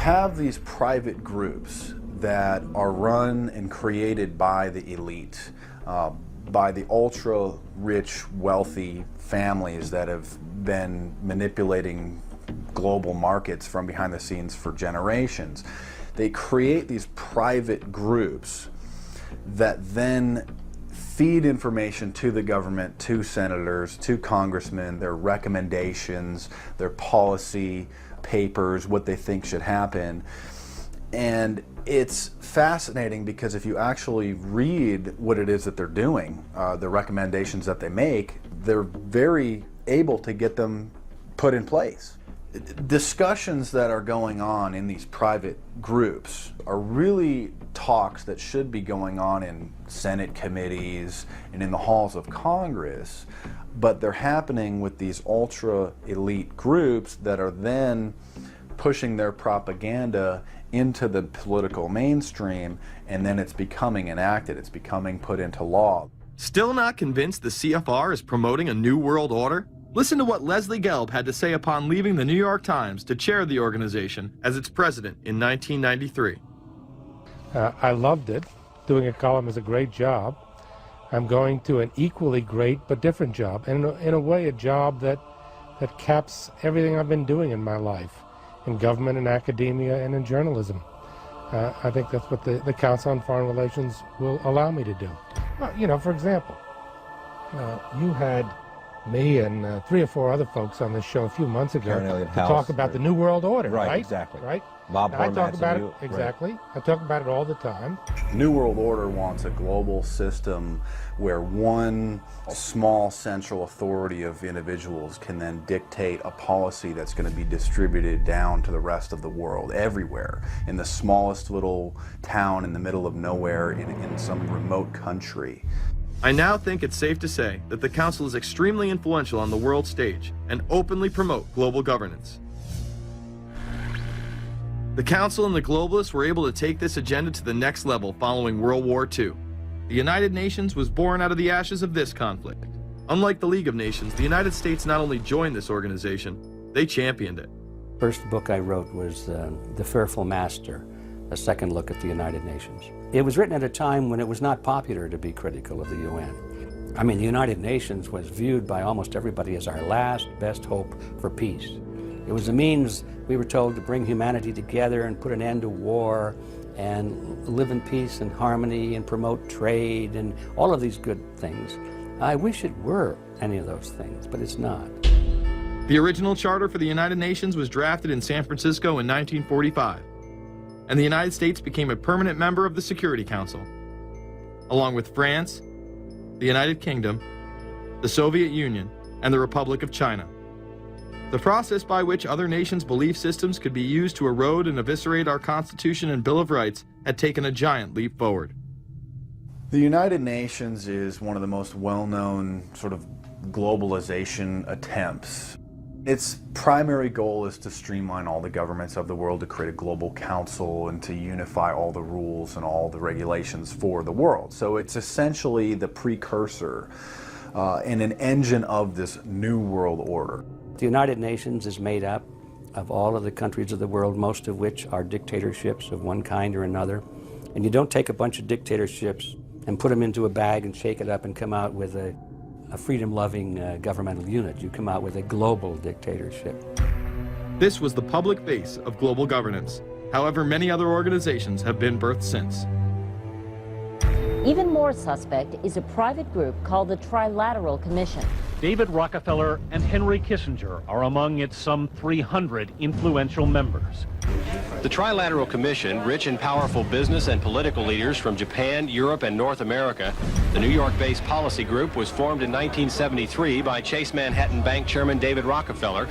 have these private groups that are run and created by the elite, by the ultra-rich, wealthy families that have been manipulating global markets from behind the scenes for generations. They create these private groups that then feed information to the government, to senators, to congressmen, their recommendations, their policy papers, what they think should happen. And it's fascinating because if you actually read what it is that they're doing, the recommendations that they make, they're very able to get them put in place. Discussions that are going on in these private groups are really talks that should be going on in Senate committees and in the halls of Congress, but they're happening with these ultra elite groups that are then pushing their propaganda into the political mainstream, and then it's becoming enacted, it's becoming put into law. Still not convinced the CFR is promoting a new world order? Listen to what Leslie Gelb had to say upon leaving the New York Times to chair the organization as its president in 1993. I loved it. Doing a column is a great job. I'm going to an equally great but different job, and in a way a job that caps everything I've been doing in my life, in government and academia and in journalism. I think that's what the Council on Foreign Relations will allow me to do. You know, for example, you had me and 3 or 4 other folks on this show a few months ago to talk about the New World Order, right? Exactly. Right? Bob I talk Hormats about and it, you, exactly. Right. I talk about it all the time. New World Order wants a global system where one small central authority of individuals can then dictate a policy that's going to be distributed down to the rest of the world, everywhere, in the smallest little town in the middle of nowhere in some remote country. I now think it's safe to say that the Council is extremely influential on the world stage and openly promote global governance. The Council and the globalists were able to take this agenda to the next level following World War II. The United Nations was born out of the ashes of this conflict. Unlike the League of Nations, the United States not only joined this organization, they championed it. First book I wrote was The Fearful Master, a second look at the United Nations. It was written at a time when it was not popular to be critical of the UN. I mean, the United Nations was viewed by almost everybody as our last best hope for peace. It was a means, we were told, to bring humanity together and put an end to war and live in peace and harmony and promote trade and all of these good things. I wish it were any of those things, but it's not. The original charter for the United Nations was drafted in San Francisco in 1945, and the United States became a permanent member of the Security Council, along with France, the United Kingdom, the Soviet Union, and the Republic of China. The process by which other nations' belief systems could be used to erode and eviscerate our Constitution and Bill of Rights had taken a giant leap forward. The United Nations is one of the most well-known sort of globalization attempts. Its primary goal is to streamline all the governments of the world, to create a global council and to unify all the rules and all the regulations for the world. So it's essentially the precursor and an engine of this new world order. The United Nations is made up of all of the countries of the world, most of which are dictatorships of one kind or another. And you don't take a bunch of dictatorships and put them into a bag and shake it up and come out with a freedom-loving governmental unit. You come out with a global dictatorship. This was the public base of global governance. However, many other organizations have been birthed since. Even more suspect is a private group called the Trilateral Commission. David Rockefeller and Henry Kissinger are among its some 300 influential members. The Trilateral Commission, rich and powerful business and political leaders from Japan, Europe, and North America. The New York-based policy group was formed in 1973 by Chase Manhattan Bank Chairman David Rockefeller.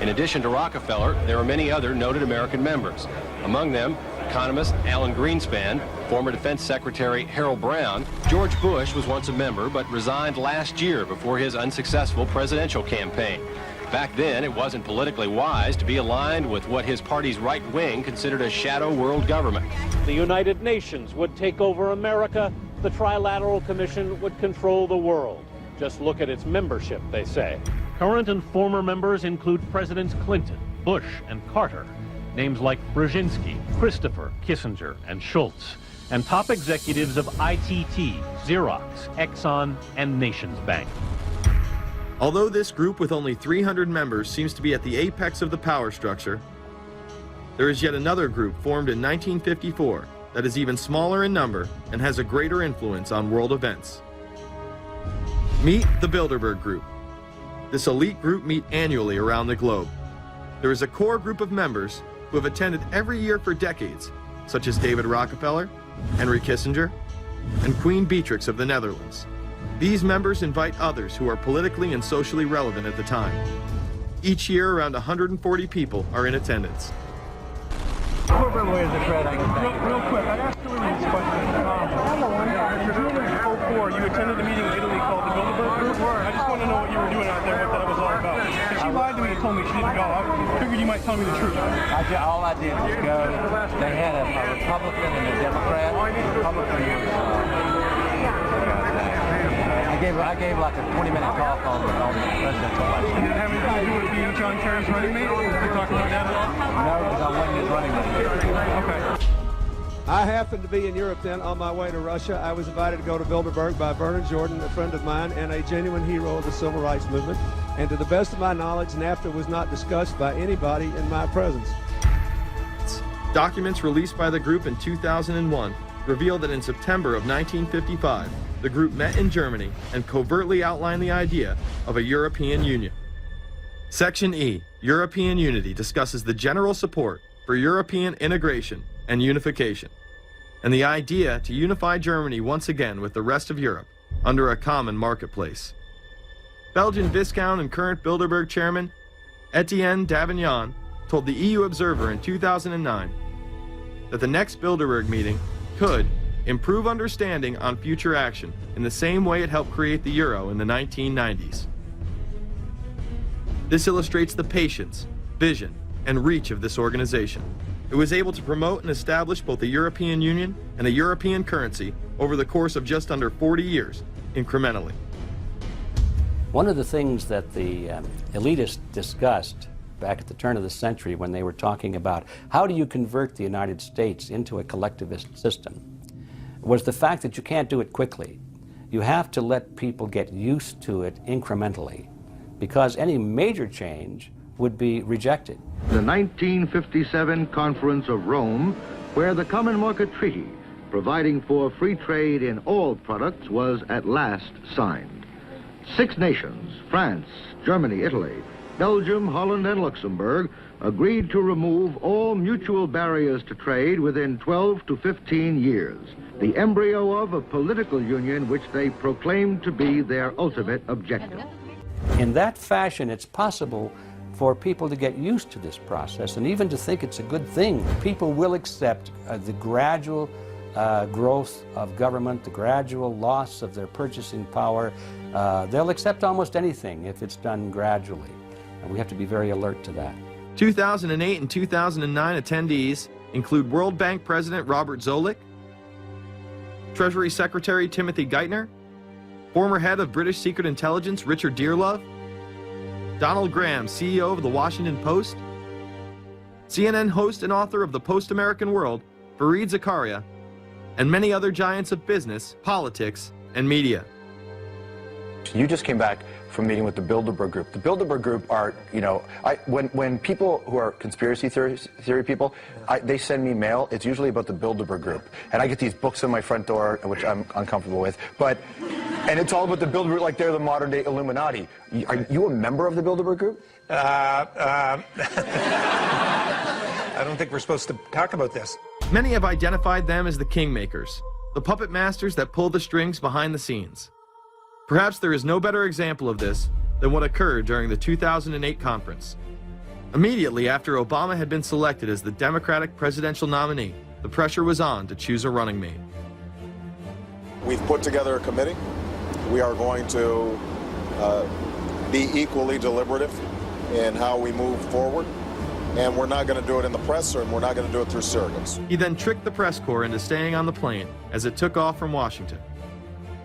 In addition to Rockefeller, there are many other noted American members. Among them, economist Alan Greenspan, former Defense Secretary Harold Brown. George Bush was once a member, but resigned last year before his unsuccessful presidential campaign. Back then, it wasn't politically wise to be aligned with what his party's right wing considered a shadow world government. The United Nations would take over America. The Trilateral Commission would control the world. Just look at its membership, they say. Current and former members include Presidents Clinton, Bush, and Carter. names like Brzezinski, Christopher, Kissinger, and Schultz, and top executives of ITT, Xerox, Exxon, and Nations Bank. Although this group with only 300 members seems to be at the apex of the power structure, there is yet another group formed in 1954 that is even smaller in number and has a greater influence on world events. Meet the Bilderberg Group. This elite group meet annually around the globe. There is a core group of members who have attended every year for decades, such as David Rockefeller, Henry Kissinger, and Queen Beatrix of the Netherlands. These members invite others who are politically and socially relevant at the time. Each year, around 140 people are in attendance. Real quick, I'd ask you this question. In June of 2004, you attended a meeting in Italy called the Bilderberg Group. I just want to know what you were doing out there, what that was all about. If she lied to me and told me she didn't go, I figured you might tell me the truth. All I did was go. They had a Republican and a Democrat. Republican was... I gave like a 20-minute talk on the presidential election. Did it have anything to do with being John Kerry's running mate? Did you talk about that at all? No, because I wasn't his running mate. Okay. I happened to be in Europe then on my way to Russia. I was invited to go to Bilderberg by Vernon Jordan, a friend of mine and a genuine hero of the civil rights movement. And to the best of my knowledge, NAFTA was not discussed by anybody in my presence. Documents released by the group in 2001 reveal that in September of 1955, the group met in Germany and covertly outlined the idea of a European Union. Section E, European Unity, discusses the general support for European integration and unification, and the idea to unify Germany once again with the rest of Europe under a common marketplace. Belgian Viscount and current Bilderberg chairman Etienne Davignon told the EU Observer in 2009 that the next Bilderberg meeting could improve understanding on future action in the same way it helped create the euro in the 1990s. This illustrates the patience, vision, and reach of this organization. It was able to promote and establish both a European Union and a European currency over the course of just under 40 years, incrementally. One of the things that the elitists discussed back at the turn of the century when they were talking about how do you convert the United States into a collectivist system was the fact that you can't do it quickly. You have to let people get used to it incrementally, because any major change would be rejected. The 1957 Conference of Rome, where the Common Market Treaty, providing for free trade in all products, was at last signed. 6 nations, France, Germany, Italy, Belgium, Holland, and Luxembourg, agreed to remove all mutual barriers to trade within 12 to 15 years, the embryo of a political union which they proclaimed to be their ultimate objective. In that fashion, it's possible for people to get used to this process and even to think it's a good thing. People will accept the gradual growth of government, the gradual loss of their purchasing power. They'll accept almost anything if it's done gradually, and we have to be very alert to that. 2008 and 2009 attendees include World Bank President Robert Zoellick, Treasury Secretary Timothy Geithner, former head of British Secret Intelligence Richard Dearlove, Donald Graham, CEO of the Washington Post, CNN host and author of The Post-American World, Fareed Zakaria, and many other giants of business, politics, and media. You just came back from meeting with the Bilderberg Group. The Bilderberg Group are, you know, when people who are conspiracy theory people, they send me mail, it's usually about the Bilderberg Group. And I get these books on my front door, which I'm uncomfortable with, and it's all about the Bilderberg, like they're the modern day Illuminati. Are you a member of the Bilderberg Group? I don't think we're supposed to talk about this. Many have identified them as the kingmakers, the puppet masters that pull the strings behind the scenes. Perhaps there is no better example of this than what occurred during the 2008 conference. Immediately after Obama had been selected as the Democratic presidential nominee, the pressure was on to choose a running mate. We've put together a committee. We are going to be equally deliberative in how we move forward, and we're not going to do it in the press, and we're not going to do it through surrogates. He then tricked the press corps into staying on the plane as it took off from Washington.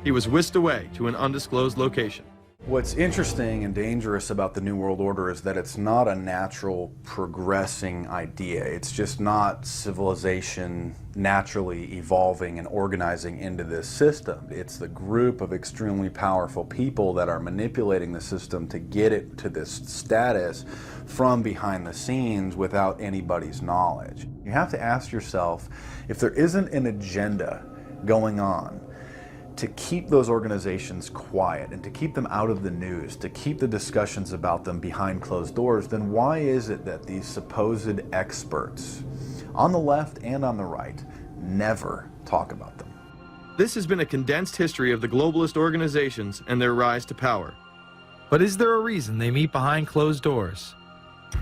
He was whisked away to an undisclosed location. What's interesting and dangerous about the New World Order is that it's not a natural progressing idea. It's just not civilization naturally evolving and organizing into this system. It's the group of extremely powerful people that are manipulating the system to get it to this status from behind the scenes without anybody's knowledge. You have to ask yourself, if there isn't an agenda going on to keep those organizations quiet and to keep them out of the news, to keep the discussions about them behind closed doors, then why is it that these supposed experts on the left and on the right never talk about them? This has been a condensed history of the globalist organizations and their rise to power. But is there a reason they meet behind closed doors?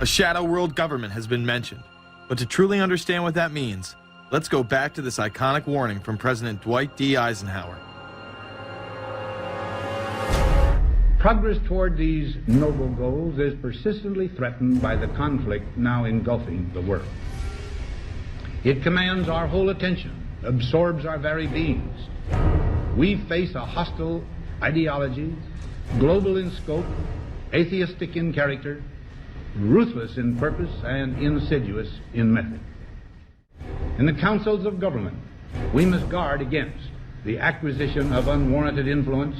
A shadow world government has been mentioned, but to truly understand what that means, let's go back to this iconic warning from President Dwight D. Eisenhower. Progress toward these noble goals is persistently threatened by the conflict now engulfing the world. It commands our whole attention, absorbs our very beings. We face a hostile ideology, global in scope, atheistic in character, ruthless in purpose, and insidious in method. In the councils of government, we must guard against the acquisition of unwarranted influence,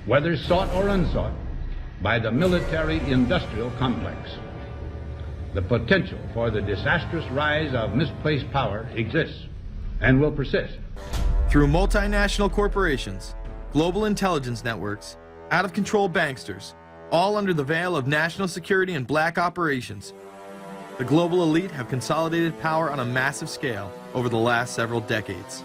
whether sought or unsought, by the military-industrial complex. The potential for the disastrous rise of misplaced power exists and will persist. Through multinational corporations, global intelligence networks, out-of-control banksters, all under the veil of national security and black operations, the global elite have consolidated power on a massive scale over the last several decades.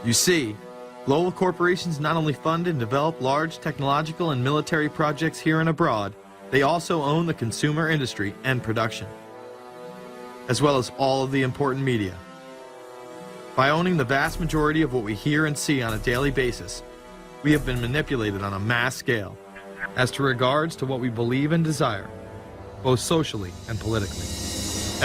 You see, global corporations not only fund and develop large technological and military projects here and abroad, they also own the consumer industry and production, as well as all of the important media. By owning the vast majority of what we hear and see on a daily basis, we have been manipulated on a mass scale as to regards to what we believe and desire, both socially and politically.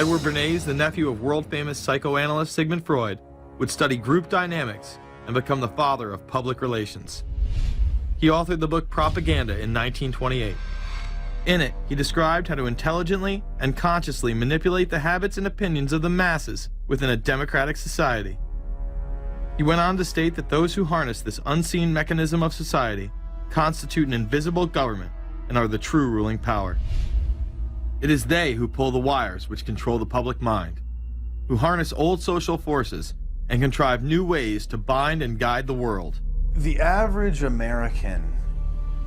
Edward Bernays, the nephew of world-famous psychoanalyst Sigmund Freud, would study group dynamics and become the father of public relations. He authored the book Propaganda in 1928. In it, he described how to intelligently and consciously manipulate the habits and opinions of the masses within a democratic society. He went on to state that those who harness this unseen mechanism of society constitute an invisible government and are the true ruling power. It is they who pull the wires which control the public mind, who harness old social forces and contrive new ways to bind and guide the world. The average American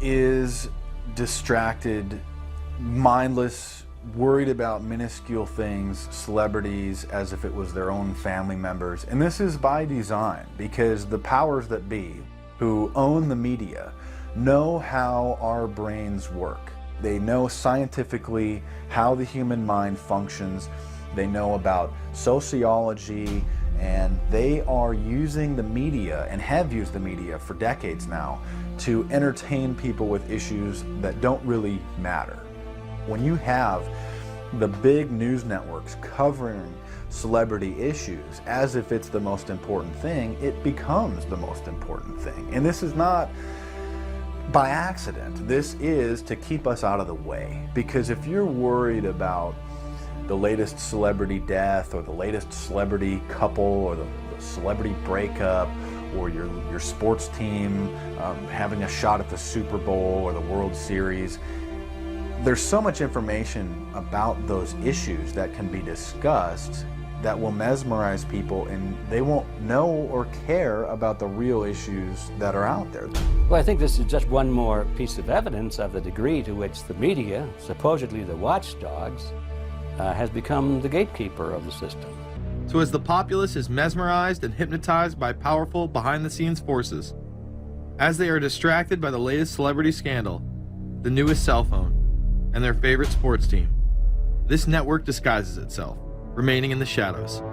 is distracted, mindless, worried about minuscule things, celebrities, as if it was their own family members. And this is by design, because the powers that be, who own the media, know how our brains work. They know scientifically how the human mind functions. They know about sociology, and they are using the media, and have used the media for decades now, to entertain people with issues that don't really matter. When you have the big news networks covering celebrity issues as if it's the most important thing, it becomes the most important thing. And this is not by accident. This is to keep us out of the way. Because if you're worried about the latest celebrity death, or the latest celebrity couple, or the celebrity breakup, or your sports team having a shot at the Super Bowl or the World Series, there's so much information about those issues that can be discussed that will mesmerize people, and they won't know or care about the real issues that are out there. Well, I think this is just one more piece of evidence of the degree to which the media, supposedly the watchdogs, has become the gatekeeper of the system. So as the populace is mesmerized and hypnotized by powerful behind-the-scenes forces, as they are distracted by the latest celebrity scandal, the newest cell phone, and their favorite sports team, this network disguises itself, remaining in the shadows.